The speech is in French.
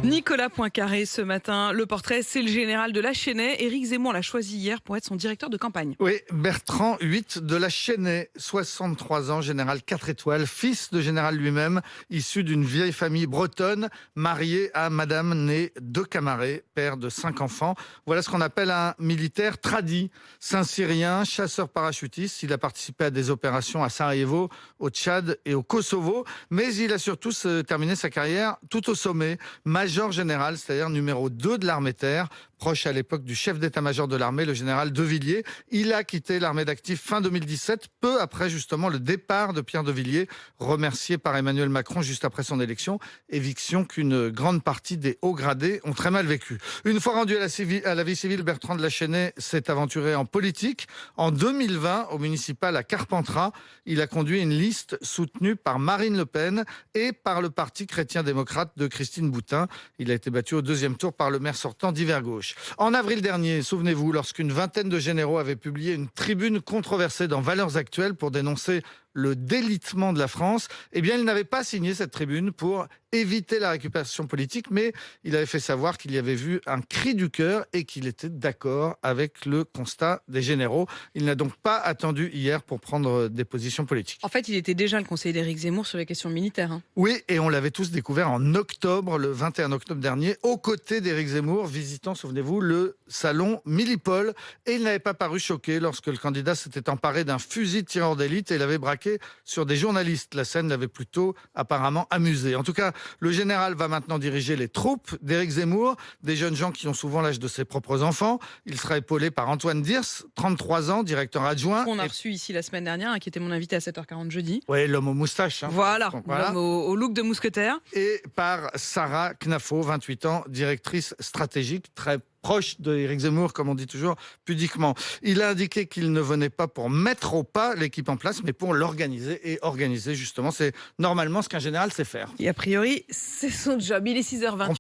Nicolas Poincaré ce matin. Le portrait, c'est le général de la Chênaie. Éric Zemmour l'a choisi hier pour être son directeur de campagne. Oui, Bertrand VIII de la Chênaie, 63 ans, général 4 étoiles, fils de général lui-même, issu d'une vieille famille bretonne, marié à madame née de Camaret, père de 5 enfants. Voilà ce qu'on appelle un militaire tradi, Saint-Cyrien, chasseur parachutiste. Il a participé à des opérations à Sarajevo, au Tchad et au Kosovo, mais il a surtout terminé sa carrière tout au sommet, major général, c'est-à-dire numéro 2 de l'armée terre, proche à l'époque du chef d'état-major de l'armée, le général De Villiers. Il a quitté l'armée d'actifs fin 2017, peu après justement le départ de Pierre De Villiers, remercié par Emmanuel Macron juste après son élection, éviction qu'une grande partie des hauts gradés ont très mal vécu. Une fois rendu à la vie civile, Bertrand de la Chênaie s'est aventuré en politique. En 2020, au municipal à Carpentras, il a conduit une liste soutenue par Marine Le Pen et par le parti chrétien-démocrate de Christine Boutin. Il a été battu au deuxième tour par le maire sortant d'Hiver Gauche. En avril dernier, souvenez-vous, lorsqu'une vingtaine de généraux avaient publié une tribune controversée dans Valeurs Actuelles pour dénoncer le délitement de la France, eh bien, il n'avait pas signé cette tribune pour éviter la récupération politique, mais il avait fait savoir qu'il y avait vu un cri du cœur et qu'il était d'accord avec le constat des généraux. Il n'a donc pas attendu hier pour prendre des positions politiques. En fait, il était déjà le conseiller d'Éric Zemmour sur les questions militaires. Oui, et on l'avait tous découvert en octobre, le 21 octobre dernier, aux côtés d'Éric Zemmour, visitant, souvenez-vous, le salon Millipol. Et il n'avait pas paru choqué lorsque le candidat s'était emparé d'un fusil de tireur d'élite et l'avait braqué sur des journalistes. La scène l'avait plutôt apparemment amusé. En tout cas, le général va maintenant diriger les troupes d'Éric Zemmour, des jeunes gens qui ont souvent l'âge de ses propres enfants. Il sera épaulé par Antoine Diers, 33 ans, directeur adjoint. On a reçu ici la semaine dernière, qui était mon invité à 7h40 jeudi. Oui, l'homme aux moustaches. Voilà, voilà. l'homme au look de mousquetaire. Et par Sarah Knafo, 28 ans, directrice stratégique, très proche d'Éric Zemmour, comme on dit toujours pudiquement. Il a indiqué qu'il ne venait pas pour mettre au pas l'équipe en place, mais pour l'organiser. Et organiser, justement, c'est normalement ce qu'un général sait faire. Et a priori, c'est son job. Il est 6h20.